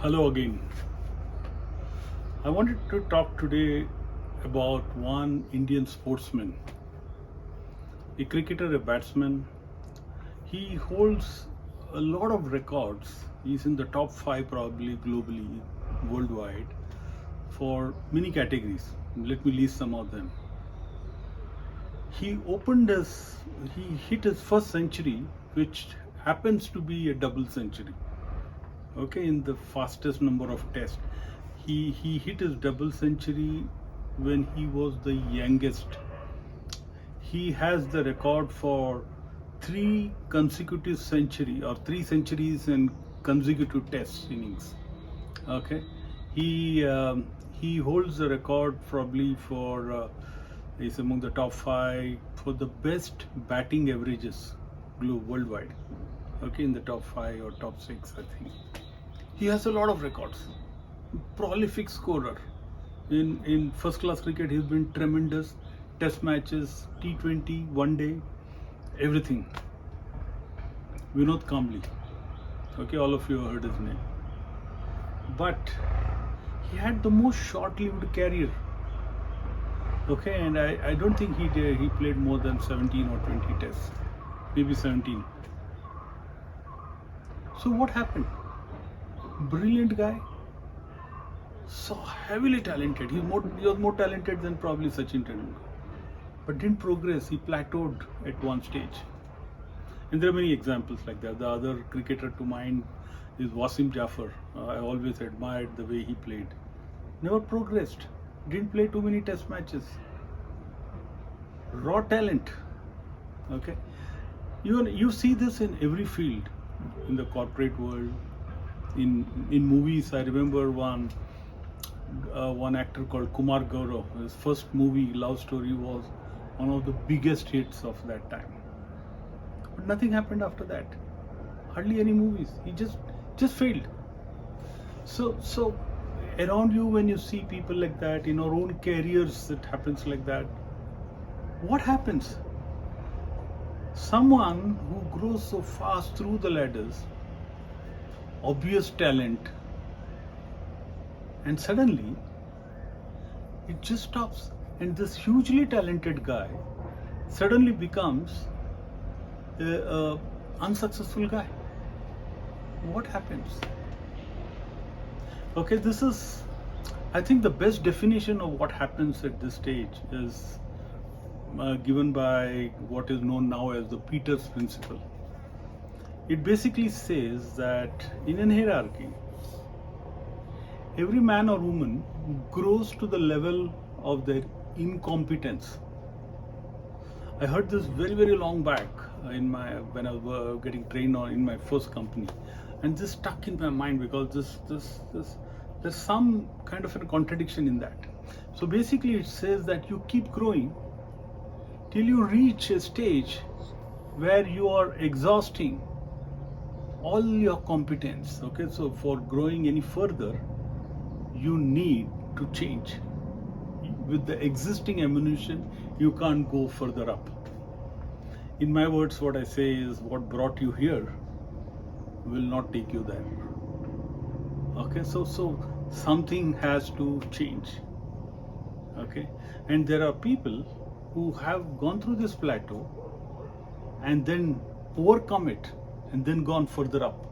Hello again. I wanted to talk today about one Indian sportsman, a cricketer, a batsman. He holds a lot of records. He's in the top five, probably globally, worldwide, for many categories. Let me list some of them. He opened his, he hit his first century, which happens to be a double century. Okay, in the fastest number of tests. He hit his double century when he was the youngest. He has the record for three centuries in consecutive test innings. Okay, he holds the record probably for is among the top five for the best batting averages worldwide. Okay, in the top five or top six, I think. He has a lot of records. Prolific scorer. In first class cricket, he's been tremendous. Test matches, T20, one day, everything. Vinod Kamli. Okay, all of you have heard his name. But he had the most short-lived career. Okay, and I don't think he played more than 17 or 20 tests. Maybe 17. So what happened? Brilliant guy. So heavily talented. He was more talented than probably Sachin Tendulkar. But didn't progress. He plateaued at one stage. And there are many examples like that. The other cricketer to mind is Wasim Jafar. I always admired the way he played. Never progressed. Didn't play too many test matches. Raw talent. Okay. You see this in every field. In the corporate world. In movies, I remember one actor called Kumar Gaurav. His first movie, Love Story, was one of the biggest hits of that time. But nothing happened after that. Hardly any movies. He just failed. So around you, when you see people like that, in our own careers, it happens like that. What happens? Someone who grows so fast through the ladders, obvious talent, and suddenly it just stops, and this hugely talented guy suddenly becomes a unsuccessful guy. What happens? Okay, this is, I think, the best definition of what happens at this stage is given by what is known now as the Peters principle. It basically says that in a hierarchy, every man or woman grows to the level of their incompetence. I heard this very, very long back when I was getting trained in my first company, and this stuck in my mind because there's some kind of a contradiction in that. So basically, it says that you keep growing till you reach a stage where you are exhausting all your competence. Okay, so for growing any further, you need to change. With the existing ammunition, you can't go further up. In my words, what I say is, what brought you here will not take you there. Okay, so something has to change. Okay, and there are people who have gone through this plateau and then overcome it and then gone further up.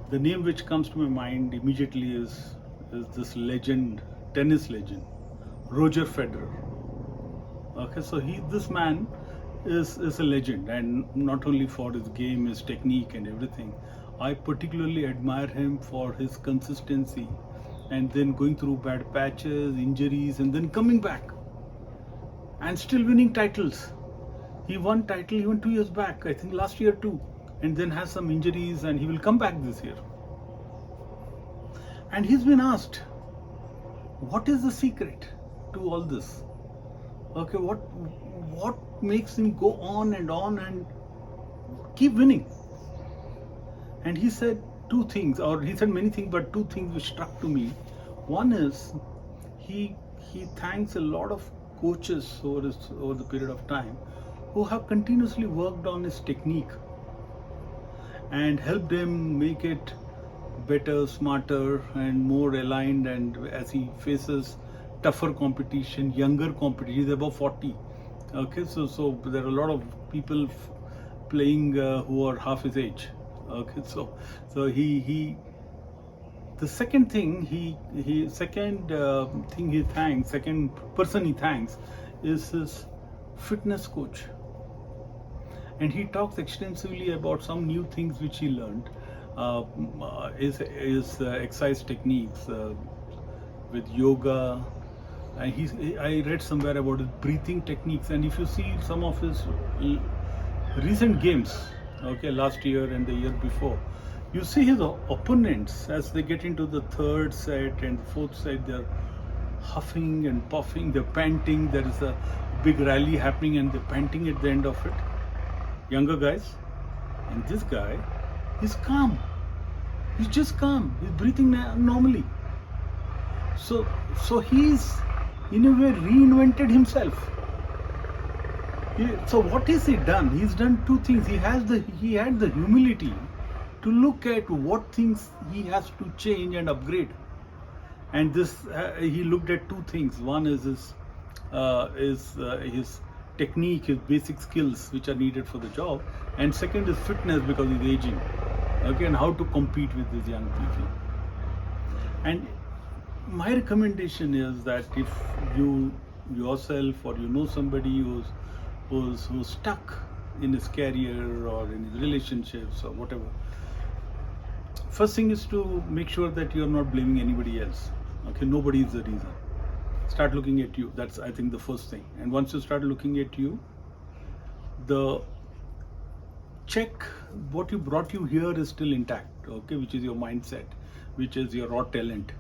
The name which comes to my mind immediately is this legend, tennis legend, Roger Federer. Okay, so this man is a legend, and not only for his game, his technique and everything. I particularly admire him for his consistency and then going through bad patches, injuries, and then coming back and still winning titles. He won title even 2 years back, I think last year too, and then has some injuries, and he will come back this year. And he's been asked, what is the secret to all this? Okay, what makes him go on and keep winning? And he said two things, or he said many things, but two things which struck to me. One is he thanks a lot of coaches over the period of time who have continuously worked on his technique and helped him make it better, smarter, and more aligned. And as he faces tougher competition, younger competition, he's above 40. Okay, so there are a lot of people playing who are half his age. Okay, so he the second thing he second thing he thanks, second person he thanks is his fitness coach, and he talks extensively about some new things which he learned, is exercise techniques with yoga. And I read somewhere about his breathing techniques, and if you see some of his recent games, okay, last year and the year before, you see his opponents as they get into the third set and fourth set, they're huffing and puffing, they're panting. There is a big rally happening, and they're panting at the end of it. Younger guys, and this guy, he's calm. He's just calm. He's breathing normally. So he's in a way reinvented himself. So what has he done? He's done two things. He had the humility to look at what things he has to change and upgrade. And this he looked at two things. One is his technique, his basic skills which are needed for the job, and second is fitness because he's aging. Okay, and how to compete with these young people. And my recommendation is that if you yourself or you know somebody who's stuck in his career or in his relationships or whatever, first thing is to make sure that you're not blaming anybody else. Okay, nobody is the reason. Start looking at you. That's, I think, the first thing. And once you start looking at you, the check what you brought you here is still intact. Okay, which is your mindset, which is your raw talent.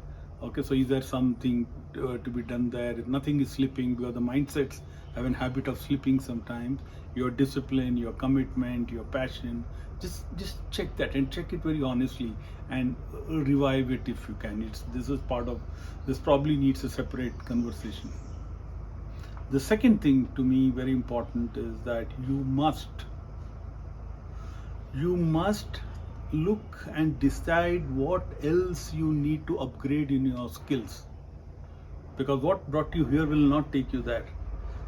Okay, so is there something to be done there? If nothing is slipping, because the mindsets have a habit of slipping sometimes. Your discipline, your commitment, your passion, just check that, and check it very honestly, and revive it if you can. This is part of this. Probably needs a separate conversation. The second thing, to me very important, is that you must look and decide what else you need to upgrade in your skills, because what brought you here will not take you there.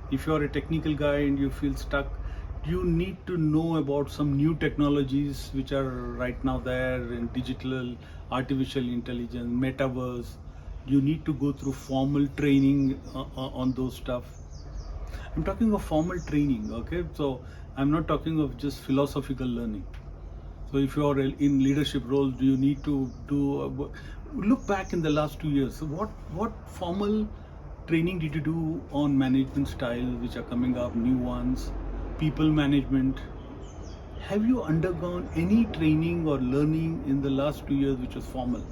If you are a technical guy and you feel stuck, you need to know about some new technologies which are right now there in digital, artificial intelligence, metaverse. You need to go through formal training on those stuff. I'm talking of formal training, okay? So I'm not talking of just philosophical learning. So if you are in leadership roles, do you need to do look back in the last 2 years? So what formal training did you do on management styles which are coming up, new ones, people management? Have you undergone any training or learning in the last 2 years which was formal?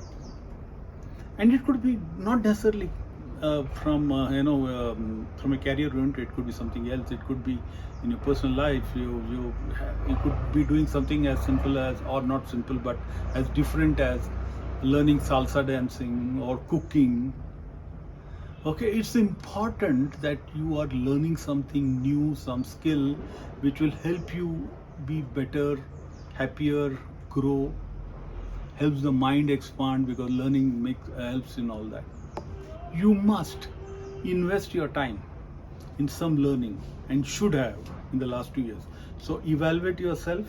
And it could be not necessarily from a career event. It could be something else. It could be in your personal life. You could be doing something as simple as, or not simple, but as different as learning salsa dancing or cooking. Okay, it's important that you are learning something new, some skill which will help you be better, happier, grow, helps the mind expand, because learning helps in all that. You must invest your time in some learning, and should have in the last 2 years. So evaluate yourself,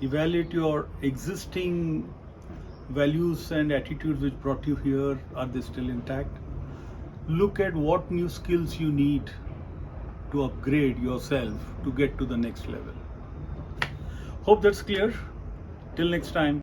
evaluate your existing values and attitudes which brought you here. Are they still intact? Look at what new skills you need to upgrade yourself to get to the next level. Hope that's clear. Till next time.